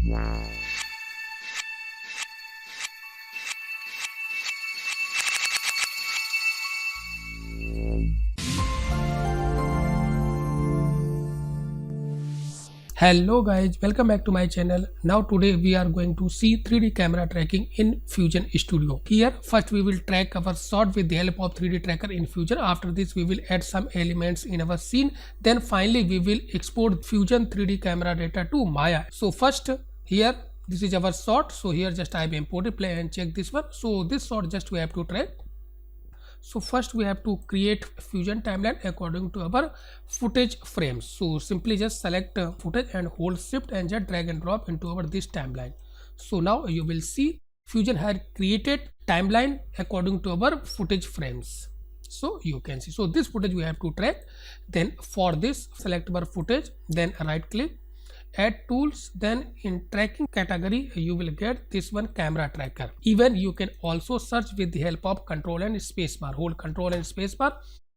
Hello guys, welcome back to my channel. Now today we are going to see 3D camera tracking in Fusion Studio. Here first we will track our shot with the help of 3D tracker in Fusion. After this we will add some elements in our scene. Then finally we will export Fusion 3D camera data to Maya. So first here this is our shot. So here just I have imported, play and check this one. So this shot just we have to track. So first we have to create Fusion timeline according to our footage frames. So simply just select footage and hold shift and just drag and drop into our this timeline. So now you will see Fusion had created timeline according to our footage frames. So you can see, so this footage we have to track. Then for this select our footage, then right click, add tools, then in tracking category you will get this one, camera tracker. Even you can also search with the help of control and spacebar. Hold control and spacebar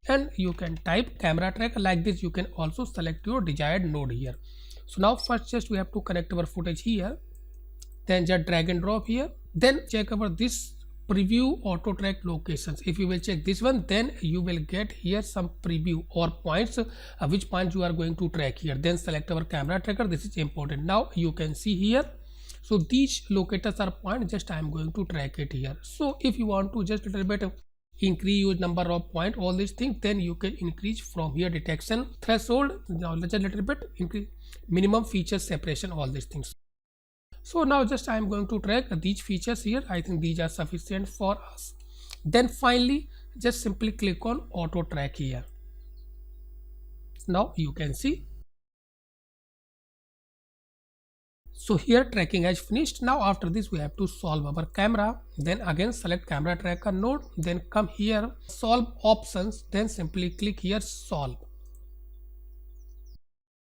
and you can type camera tracker. Like this you can also select your desired node here. So now first just we have to connect our footage here, then just drag and drop here, then check our this preview auto track locations. If you will check this one, then you will get here some preview or points, which points you are going to track here. Then select our camera tracker. This is important. Now you can see here, so these locators are points, just I am going to track it here. So if you want to just a little bit increase your number of point, all these things, then you can increase from here detection threshold. Now let's a little bit increase minimum feature separation, all these things. So now just I am going to track these features here. I think these are sufficient for us. Then finally just simply click on auto track here. Now you can see, so here tracking has finished. Now after this we have to solve our camera. Then again select camera tracker node, then come here solve options, then simply click here solve.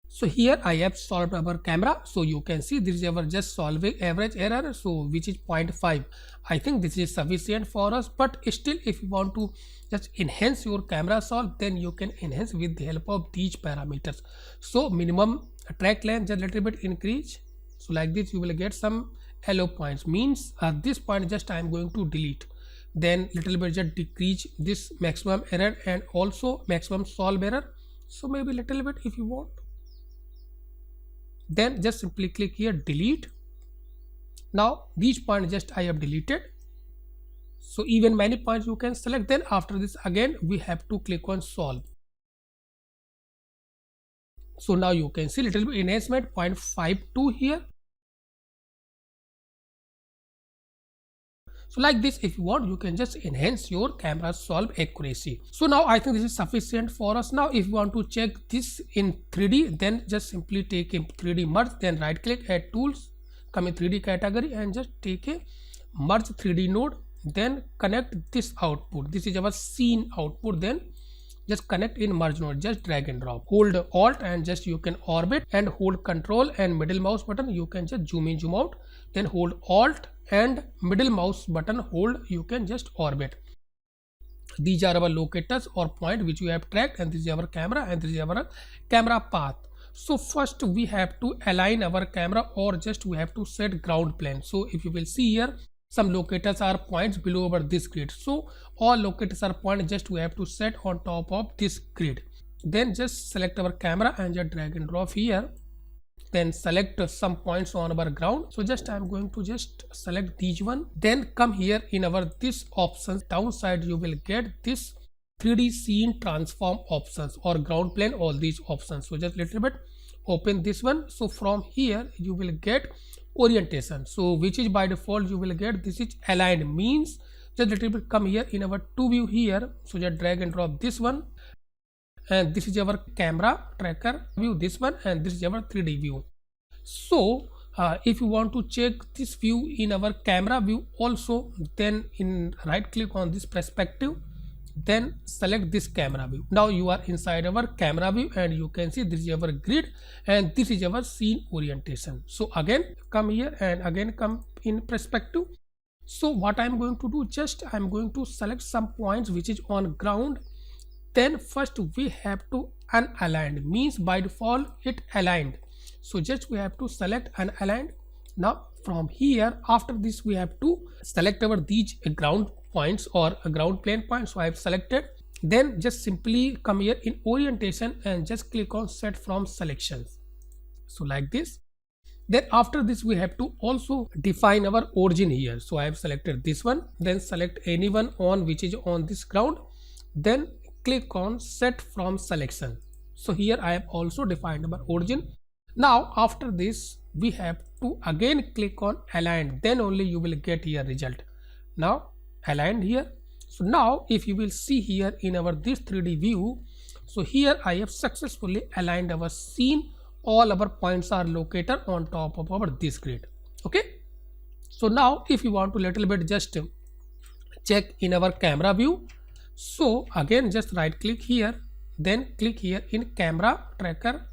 So here I have solved our camera. So you can see this is our just solving average error, so which is 0.5. I think this is sufficient for us, but still if you want to just enhance your camera solve, then you can enhance with the help of these parameters. So minimum track length just a little bit increase. So like this you will get some yellow points, means this point just I am going to delete. Then little bit just decrease this maximum error and also maximum solve error. So maybe little bit if you want. Then just simply click here delete. Now these points just I have deleted. So even many points you can select. Then after this again we have to click on solve. So now you can see little bit enhancement 0.52 here. So like this if you want you can just enhance your camera solve accuracy. So now I think this is sufficient for us. Now if you want to check this in 3D, then just simply take a 3D merge, then right click, add tools, come in 3D category and just take a merge 3D node, then connect this output. This is our scene output, then just connect in merge node, just drag and drop, hold alt and just you can orbit and hold control and middle mouse button, you can just zoom in zoom out, then hold alt and middle mouse button hold, you can just orbit. These are our locators or point which we have tracked, and this is our camera and this is our camera path. So first we have to align our camera or just we have to set ground plane. So if you will see here, some locators are points below over this grid. So all locators are points just we have to set on top of this grid. Then just select our camera and just drag and drop here. Then select some points on our ground. So just I am going to just select these one. Then come here in our this options downside you will get this 3D scene transform options or ground plane, all these options. So just little bit open this one. So from here you will get orientation, so which is by default you will get this is aligned, means just little bit come here in our to view here. So just drag and drop this one, and this is our camera tracker view, this one, and this is our 3D view. So if you want to check this view in our camera view also, then in right click on this perspective, then select this camera view. Now you are inside our camera view and you can see this is our grid and this is our scene orientation. So again come here and again come in perspective. So what I'm going to do, just I'm going to select some points which is on ground. Then first we have to unaligned, means by default it aligned. So just we have to select unaligned Now from here, after this we have to select our these ground points or a ground plane point. So I have selected. Then just simply come here in orientation and just click on set from selections. So like this. Then after this we have to also define our origin here. So I have selected this one, then select anyone on which is on this ground, then click on set from selection. So here I have also defined our origin. Now after this we have to again click on align, then only you will get here result. Now aligned here. So now if you will see here in our this 3D view, so here I have successfully aligned our scene. All our points are located on top of our this grid. Okay, so now if you want to little bit just check in our camera view, so again just right click here, then click here in camera tracker.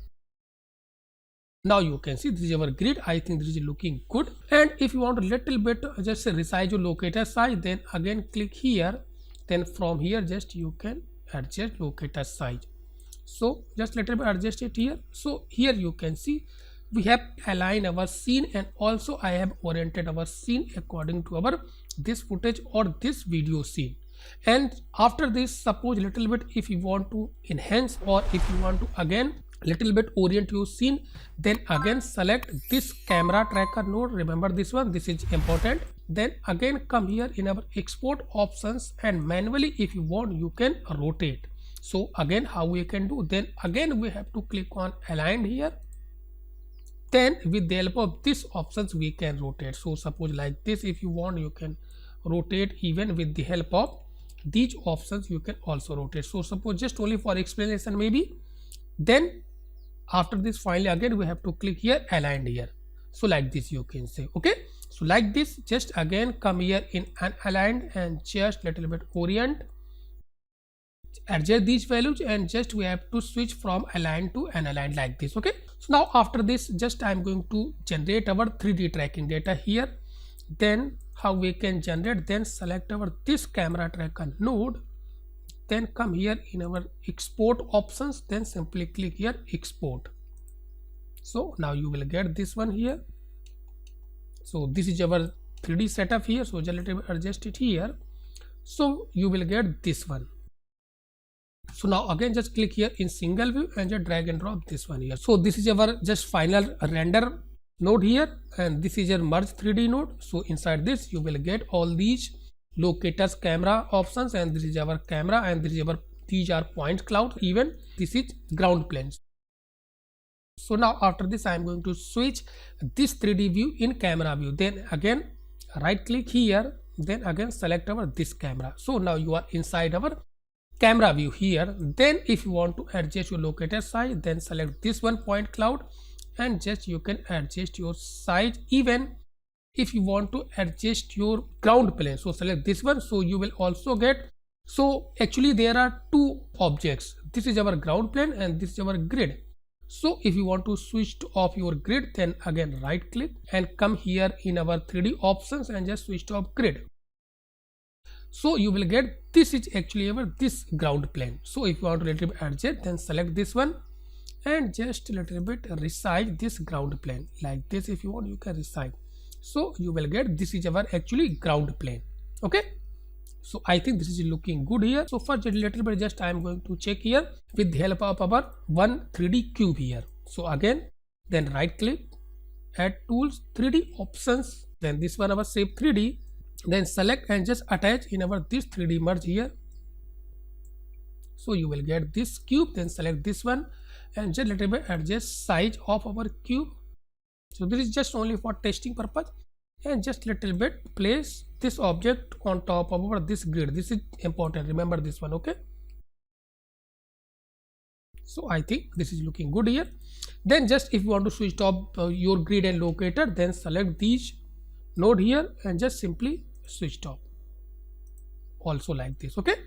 Now you can see this is our grid. I think this is looking good. And if you want a little bit just resize your locator size, then again click here, then from here just you can adjust locator size. So just little bit adjust it here. So here you can see we have aligned our scene, and also I have oriented our scene according to our this footage or this video scene. And after this, suppose little bit if you want to enhance or if you want to again little bit orient your scene, then again select this camera tracker node. Remember this one, this is important. Then again come here in our export options, and manually if you want you can rotate. So again how we can do, then again we have to click on align here, then with the help of this options we can rotate. So suppose like this, if you want you can rotate even with the help of these options you can also rotate. So suppose just only for explanation maybe, then after this finally again we have to click here aligned here. So like this you can say. Okay, so like this just again come here in unaligned and just little bit orient, adjust these values, and just we have to switch from aligned to unaligned like this. Okay, so now after this just I'm going to generate our 3D tracking data here. Then how we can generate, then select our this camera tracker node, then come here in our export options, then simply click here export. So now you will get this one here. So this is our 3D setup here. So just let me adjust it here. So you will get this one. So now again just click here in single view and just drag and drop this one here. So this is our just final render node here, and this is your merge 3D node. So inside this you will get all these locators camera options, and this is our camera, and this is our these are point cloud, even this is ground planes. So now after this I am going to switch this 3D view in camera view, then again right click here, then again select our this camera. So now you are inside our camera view here. Then if you want to adjust your locator size, then select this one point cloud, and just you can adjust your size. Even if you want to adjust your ground plane, so select this one. So you will also get, so actually there are two objects, this is our ground plane and this is our grid. So if you want to switch off your grid, then again right click and come here in our 3D options and just switch to off grid. So you will get this is actually our this ground plane. So if you want to little bit adjust, then select this one and just a little bit resize this ground plane like this. If you want you can resize. So you will get this is our actually ground plane. Okay, so I think this is looking good here. So first a little bit just I am going to check here with the help of our one 3D cube here. So again then right click, add tools, 3D options, then this one our shape 3D, then select and just attach in our this 3D merge here. So you will get this cube, then select this one and just little bit adjust size of our cube. So this is just only for testing purpose, and just little bit place this object on top of our this grid. This is important, remember this one. Okay, so I think this is looking good here. Then just if you want to switch off your grid and locator, then select these node here and just simply switch off also like this. Okay,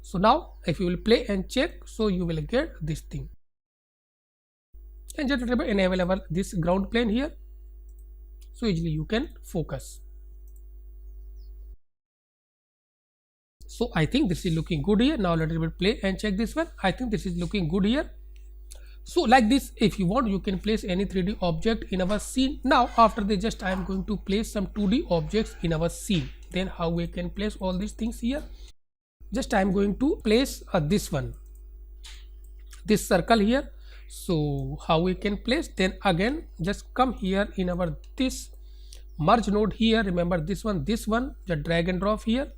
so now if you will play and check, so you will get this thing, and just enable our this ground plane here, so easily you can focus. So I think this is looking good here. Now let me play and check this one. I think this is looking good here. So like this, if you want, you can place any 3D object in our scene. Now after this, just I am going to place some 2D objects in our scene. Then how we can place all these things here? Just I am going to place this one, this circle here. So how we can place? Then again just come here in our this merge node here. Remember this one, just drag and drop here.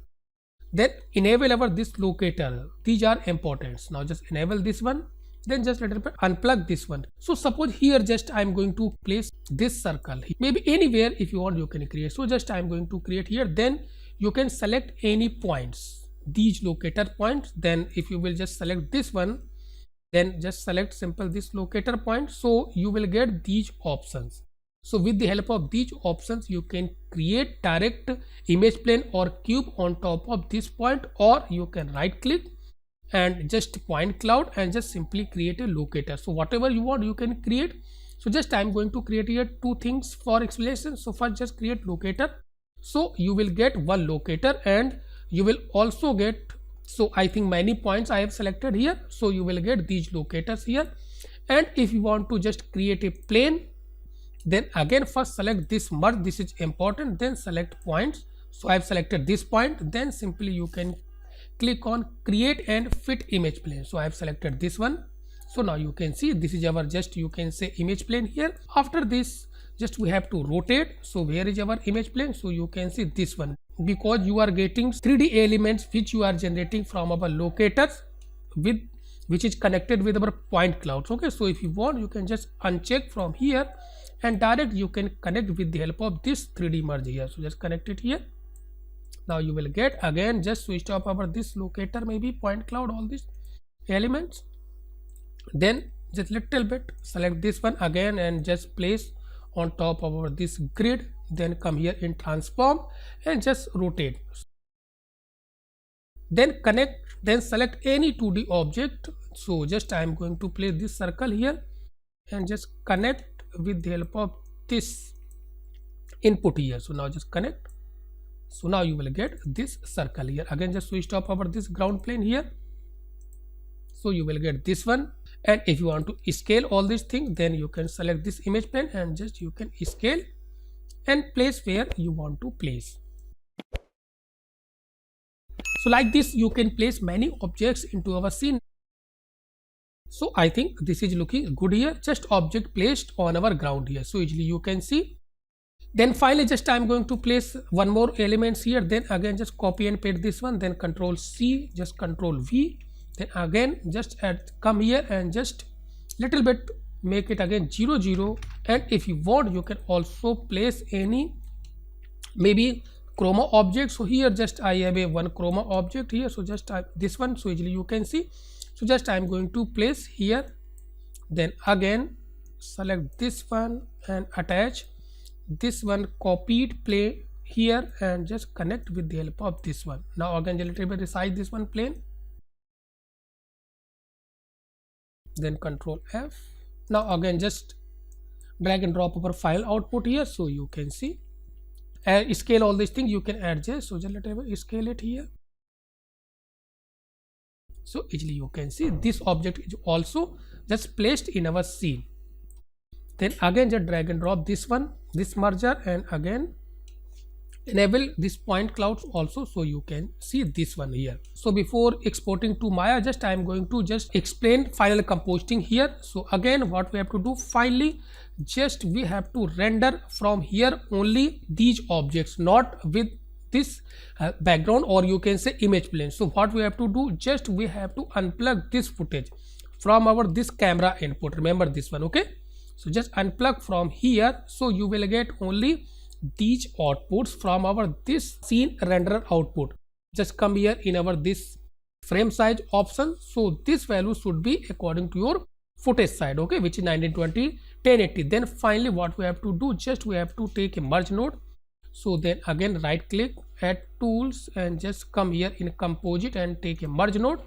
Then enable our this locator. These are important. Now just enable this one. Then just let it unplug this one. So suppose here just I am going to place this circle, maybe anywhere. If you want, you can create. So just I am going to create here. Then you can select any points, these locator points. Then if you will just select this one, then just select simple this locator point. So you will get these options. So with the help of these options, you can create direct image plane or cube on top of this point, or you can right click and just point cloud and just simply create a locator. So whatever you want, you can create. So just I am going to create here two things for explanation. So first just create locator. So you will get one locator, and you will also get, so I think many points I have selected here. So you will get these locators here. And if you want to just create a plane, then again first select this merge, this is important. Then select points. So I have selected this point. Then simply you can click on create and fit image plane. So I have selected this one. So now you can see this is our just, you can say, image plane here. After this, just we have to rotate. So where is our image plane? So you can see this one, because you are getting 3D elements which you are generating from our locators, with which is connected with our point clouds. Okay, so if you want, you can just uncheck from here and direct you can connect with the help of this 3D merge here. So just connect it here. Now you will get, again just switch off our this locator, maybe point cloud, all these elements. Then just little bit select this one again and just place on top of our this grid. Then come here in transform and just rotate. Then connect, then select any 2D object. So just I am going to place this circle here and just connect with the help of this input here. So now just connect. So now you will get this circle here. Again just switch off over this ground plane here. So you will get this one. And if you want to scale all these things, then you can select this image plane and just you can scale and place where you want to place. So like this, you can place many objects into our scene. So I think this is looking good here. Just object placed on our ground here. So easily you can see. Then finally just I am going to place one more elements here. Then again just copy and paste this one. Then Control C, just Control V. Then again just come here and just little bit make it again 0 0. And if you want, you can also place any maybe chroma object. So here just I have a one chroma object here. So just this one, so easily you can see. So just I am going to place here. Then again select this one and attach this one, copied play here and just connect with the help of this one. Now again a little bit resize this one plane. Then Control F. Now again just drag and drop our file output here. So you can see and scale all these things you can adjust. So just let me scale it here. So easily you can see this object is also just placed in our scene. Then again just drag and drop this one, this merger, and again enable this point clouds also. So you can see this one here. So before exporting to Maya, just I am going to just explain final compositing here. So again what we have to do, finally just we have to render from here only these objects, not with this background, or you can say image plane. So what we have to do, just we have to unplug this footage from our this camera input. Remember this one, okay? So just unplug from here. So you will get only these outputs from our this scene renderer output. Just come here in our this frame size option. So this value should be according to your footage side, okay, which is 1920 1080. Then finally what we have to do, just we have to take a merge node. So then again right click, add tools, and just come here in composite and take a merge node.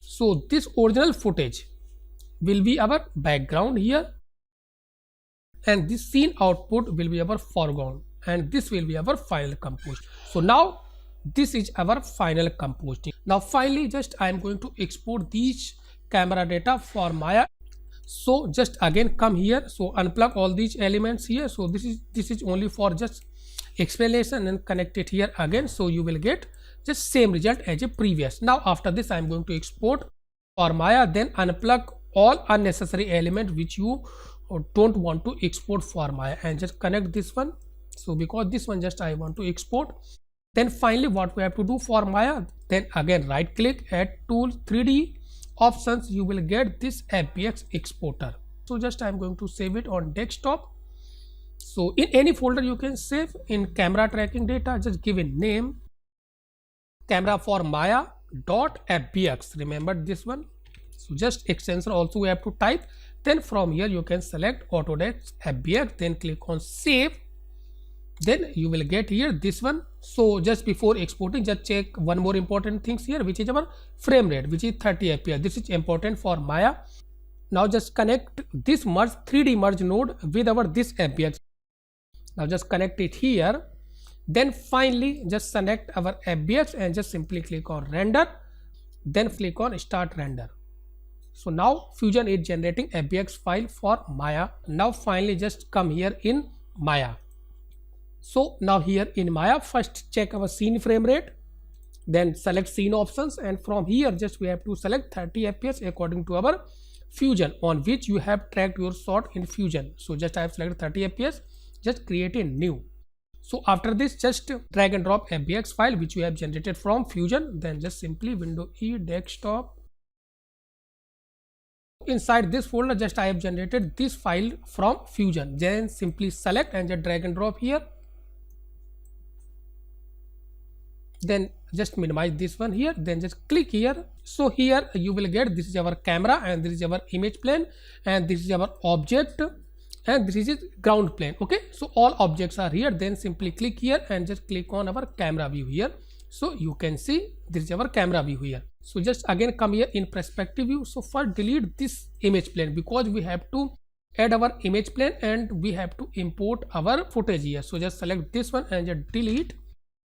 So this original footage will be our background here, and this scene output will be our foreground, and this will be our final composition. So now this is our final compositing. Now finally just I am going to export these camera data for Maya. So just again come here, so unplug all these elements here. So this is only for just explanation, and connect it here again, so you will get just same result as a previous. Now after this I am going to export for Maya, then unplug all unnecessary element which you don't want to export for Maya, and just connect this one. So because this one just I want to export. Then finally what we have to do for Maya, then again right click, add tool, 3D options, you will get this FBX exporter. So just I am going to save it on desktop. So in any folder you can save. In camera tracking data, just give a name, camera for Maya .fbx, remember this one. So just extension also we have to type. Then from here you can select Autodesk FBX, then click on save. Then you will get here this one. So just before exporting, just check one more important things here, which is our frame rate, which is 30 fps. This is important for Maya. Now just connect this merge 3D merge node with our this FBX. Now just connect it here. Then finally just select our FBX and just simply click on render. Then click on start render. So now Fusion is generating FBX file for Maya. Now finally just come here in Maya. So now here in Maya, first check our scene frame rate, then select scene options, and from here just we have to select 30 fps according to our Fusion on which you have tracked your shot in Fusion. So just I have selected 30 fps, just create a new. So after this just drag and drop FBX file which you have generated from Fusion, then just simply window E, desktop. Inside this folder just I have generated this file from Fusion, then simply select and just drag and drop here. Then just minimize this one here, then just click here. So here you will get this is our camera, and this is our image plane, and this is our object, and this is ground plane. Okay, so all objects are here. Then simply click here and just click on our camera view here. So you can see this is our camera view here. So just again come here in perspective view. So first delete this image plane because we have to add our image plane and we have to import our footage here. So just select this one and just delete.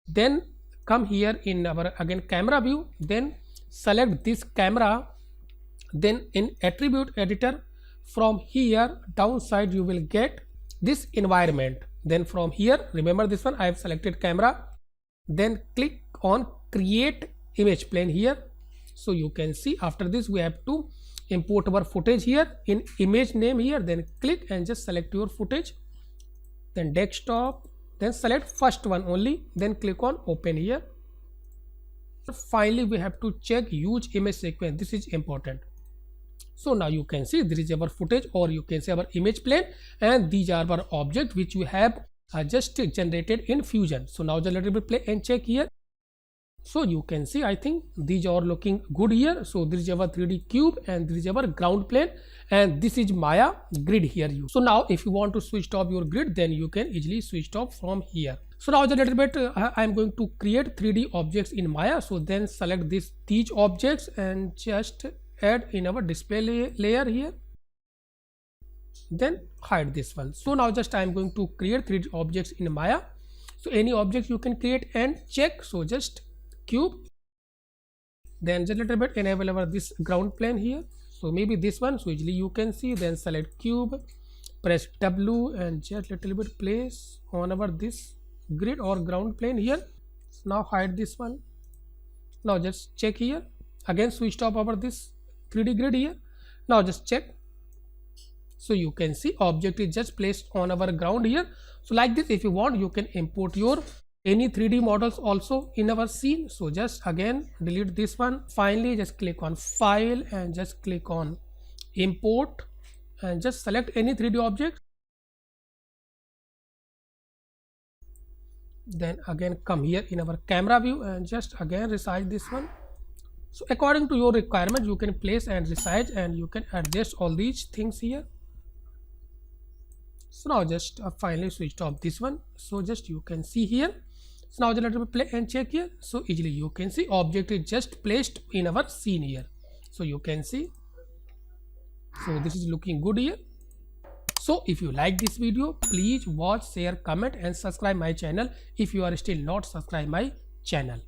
Then come here in our again camera view, then select this camera, then in attribute editor, from here downside you will get this environment. Then from here, remember this one I have selected camera, then click on create image plane here. So you can see after this we have to import our footage here in image name here, then click and just select your footage, then desktop, then select first one only, then click on open here. Finally we have to check use image sequence, this is important. So now you can see this is our footage, or you can say our image plane, and these are our objects which we have just generated in Fusion. So now just let me play and check here. So you can see I think these are looking good here. So this is our 3D cube, and this is our ground plane, and this is Maya grid here. So now if you want to switch off your grid, then you can easily switch off from here. So now just a little bit I am going to create 3D objects in Maya. So then select these objects and just add in our display layer here, then hide this one. So now just I am going to create 3D objects in Maya. So any objects you can create and check. So just cube, then just a little bit enable our this ground plane here. So maybe this one, so easily you can see. Then select cube, press W and just little bit place on our this grid or ground plane here. So now hide this one. Now just check here, again switch off our this 3D grid here. Now just check. So you can see object is just placed on our ground here. So like this, if you want, you can import your any 3D models also in our scene. So just again delete this one. Finally just click on file and just click on import and just select any 3D object. Then again come here in our camera view and just again resize this one. So according to your requirement you can place and resize, and you can adjust all these things here. So now just finally switched off this one. So just you can see here. So now just let me play and check here. So easily you can see object is just placed in our scene here. So you can see. So this is looking good here. So if you like this video, please watch, share, comment and subscribe my channel if you are still not subscribed my channel.